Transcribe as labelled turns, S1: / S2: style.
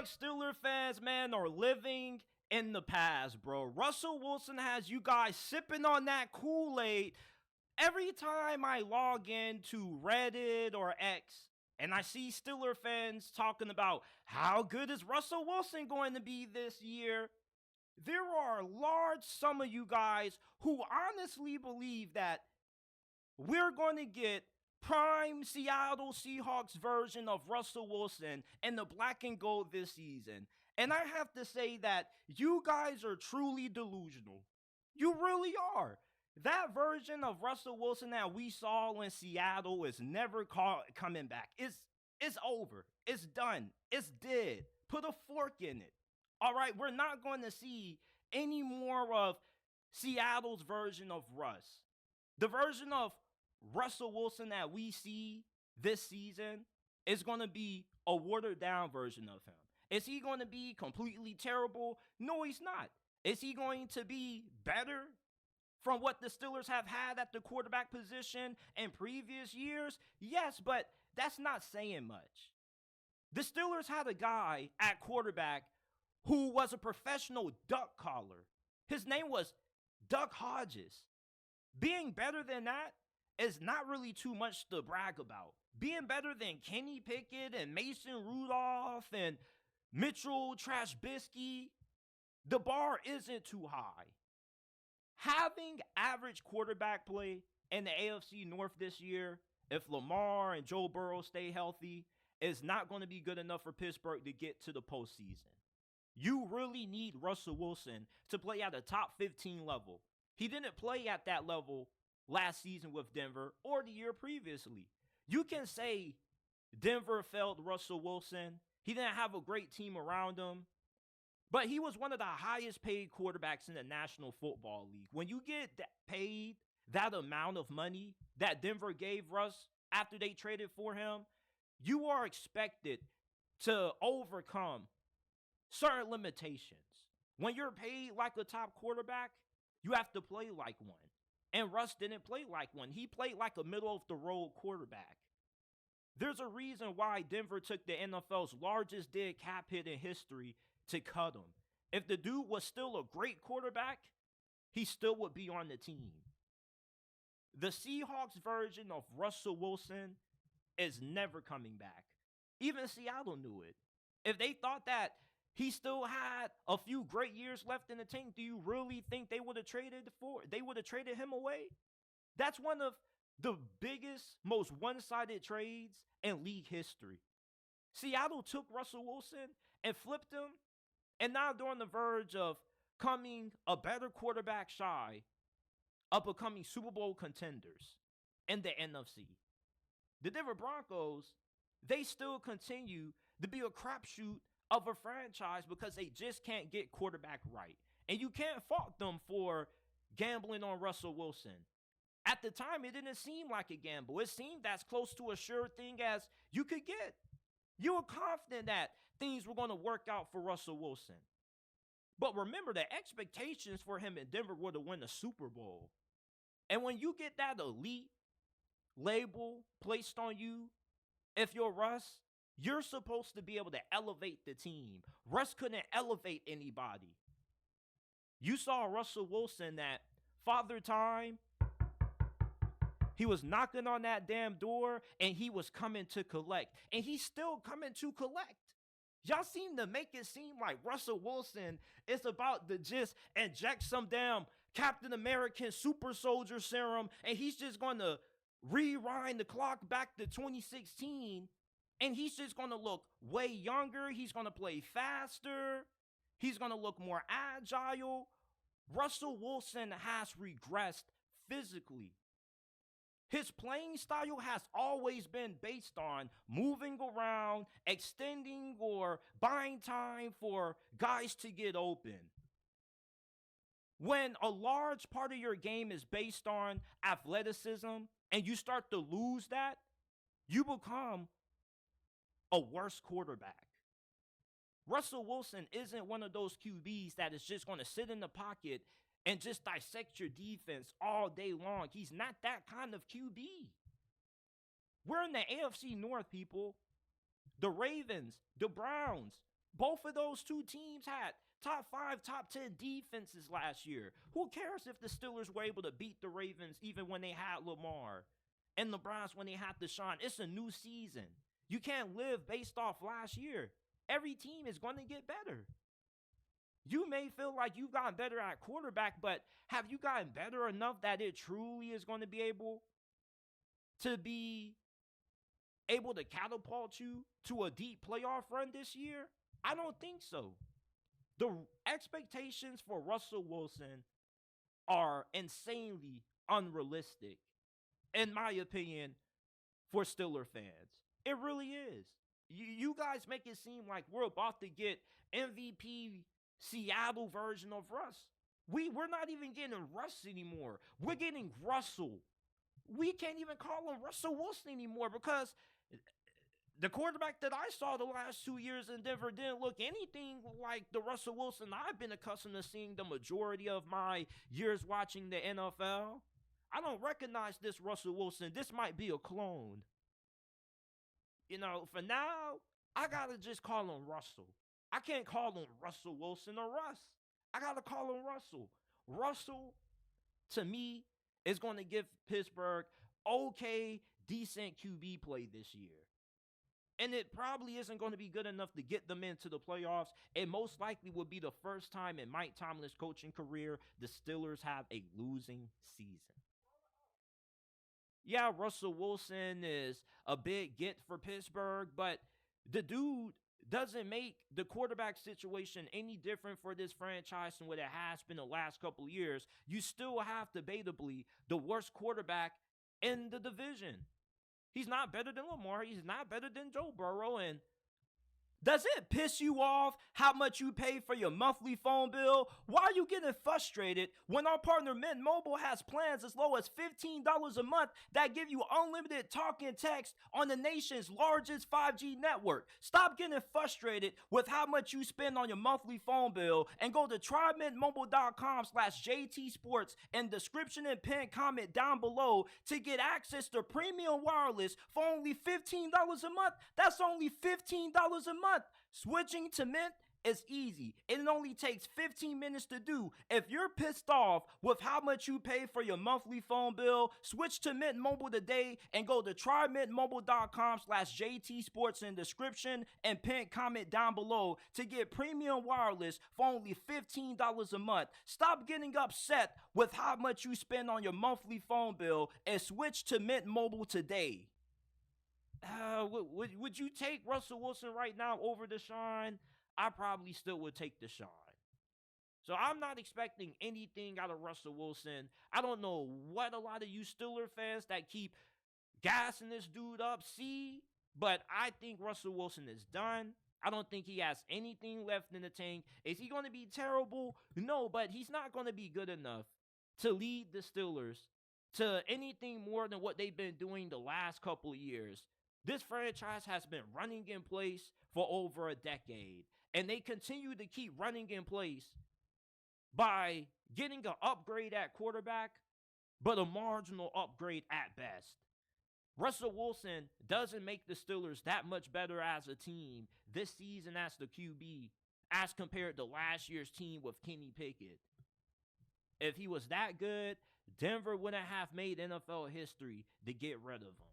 S1: Pittsburgh Steelers fans, man, are living in the past, bro. Russell Wilson has you guys sipping on that Kool-Aid. Every time I log into Reddit or X and I see Steelers fans talking about how good is Russell Wilson going to be this year, there are large some of you guys who honestly believe that we're going to get prime Seattle Seahawks version of Russell Wilson in the black and gold this season. And I have to say that you guys are truly delusional. You really are. That version of Russell Wilson that we saw in Seattle is never coming back. It's over. It's done. It's dead. Put a fork in it. All right, we're not going to see any more of Seattle's version of Russ. The version of Russell Wilson that we see this season is going to be a watered down version of him. Is he going to be completely terrible? No, he's not. Is he going to be better from what the Steelers have had at the quarterback position in previous years? Yes, but that's not saying much. The Steelers had a guy at quarterback who was a professional duck caller. His name was Duck Hodges. Being better than that is not really too much to brag about. Being better than Kenny Pickett and Mason Rudolph and Mitchell Trubisky, the bar isn't too high. Having average quarterback play in the AFC North this year, if Lamar and Joe Burrow stay healthy, is not going to be good enough for Pittsburgh to get to the postseason. You really need Russell Wilson to play at a top 15 level. He didn't play at that level last season with Denver or the year previously. You can say Denver failed Russell Wilson. He didn't have a great team around him. But he was one of the highest paid quarterbacks in the National Football League. When you get paid that amount of money that Denver gave Russ after they traded for him, you are expected to overcome certain limitations. When you're paid like a top quarterback, you have to play like one. And Russ didn't play like one. He played like a middle-of-the-road quarterback. There's a reason why Denver took the NFL's largest dead cap hit in history to cut him. If the dude was still a great quarterback, he still would be on the team. The Seahawks version of Russell Wilson is never coming back. Even Seattle knew it. If they thought that he still had a few great years left in the tank, do you really think they would have traded him away? That's one of the biggest, most one-sided trades in league history. Seattle took Russell Wilson and flipped him, and now they're on the verge of coming a better quarterback shy of becoming Super Bowl contenders in the NFC. The Denver Broncos, they still continue to be a crapshoot of a franchise because they just can't get quarterback right. And you can't fault them for gambling on Russell Wilson. At the time, it didn't seem like a gamble. It seemed as close to a sure thing as you could get. You were confident that things were going to work out for Russell Wilson. But remember, the expectations for him in Denver were to win the Super Bowl. And when you get that elite label placed on you, if you're Russ, you're supposed to be able to elevate the team. Russ couldn't elevate anybody. You saw Russell Wilson at Father Time. He was knocking on that damn door, and he was coming to collect. And he's still coming to collect. Y'all seem to make it seem like Russell Wilson is about to just inject some damn Captain American super soldier serum, and he's just going to rewind the clock back to 2016, and he's just going to look way younger. He's going to play faster. He's going to look more agile. Russell Wilson has regressed physically. His playing style has always been based on moving around, extending or buying time for guys to get open. When a large part of your game is based on athleticism and you start to lose that, you become a worse quarterback. Russell Wilson isn't one of those QBs that is just going to sit in the pocket and just dissect your defense all day long. He's not that kind of QB. We're in the AFC North, people. The Ravens, the Browns, Both of those two teams had top 5, top 10 defenses last year. Who cares if the Steelers were able to beat the Ravens even when they had Lamar and the Browns when they had Deshaun? It's a new season. You can't live based off last year. Every team is going to get better. You may feel like you've gotten better at quarterback, but have you gotten better enough that it truly is going to be able to catapult you to a deep playoff run this year? I don't think so. The expectations for Russell Wilson are insanely unrealistic, in my opinion, for Steeler fans. It really is. You guys make it seem like we're about to get MVP Seattle version of Russ. We're not even getting Russ anymore. We're getting Russell. We can't even call him Russell Wilson anymore because the quarterback that I saw the last 2 years in Denver didn't look anything like the Russell Wilson I've been accustomed to seeing the majority of my years watching the NFL. I don't recognize this Russell Wilson. This might be a clone. For now, I gotta just call him Russell. I can't call him Russell Wilson or Russ. I gotta call him Russell. Russell, to me, is going to give Pittsburgh okay, decent QB play this year. And it probably isn't going to be good enough to get them into the playoffs. It most likely will be the first time in Mike Tomlin's coaching career the Steelers have a losing season. Yeah, Russell Wilson is a big get for Pittsburgh, but the dude doesn't make the quarterback situation any different for this franchise than what it has been the last couple of years. You still have debatably the worst quarterback in the division. He's not better than Lamar. He's not better than Joe Burrow. And does it piss you off how much you pay for your monthly phone bill? Why are you getting frustrated when our partner Mint Mobile has plans as low as $15 a month that give you unlimited talk and text on the nation's largest 5G network? Stop getting frustrated with how much you spend on your monthly phone bill and go to trymintmobile.com/JTSports in description and pin comment down below to get access to premium wireless for only $15 a month. That's only $15 a month. Switching to Mint is easy. It only takes 15 minutes to do. If you're pissed off with how much you pay for your monthly phone bill, switch to Mint Mobile today and go to trymintmobile.com/JTSports in description and pin comment down below to get premium wireless for only $15 a month. Stop getting upset with how much you spend on your monthly phone bill and switch to Mint Mobile today. Would you take Russell Wilson right now over Deshaun? I probably still would take Deshaun. So I'm not expecting anything out of Russell Wilson. I don't know what a lot of you Steeler fans that keep gassing this dude up see, but I think Russell Wilson is done. I don't think he has anything left in the tank. Is he going to be terrible? No, but he's not going to be good enough to lead the Steelers to anything more than what they've been doing the last couple of years. This franchise has been running in place for over a decade, and they continue to keep running in place by getting an upgrade at quarterback, but a marginal upgrade at best. Russell Wilson doesn't make the Steelers that much better as a team this season as the QB as compared to last year's team with Kenny Pickett. If he was that good, Denver wouldn't have made NFL history to get rid of him.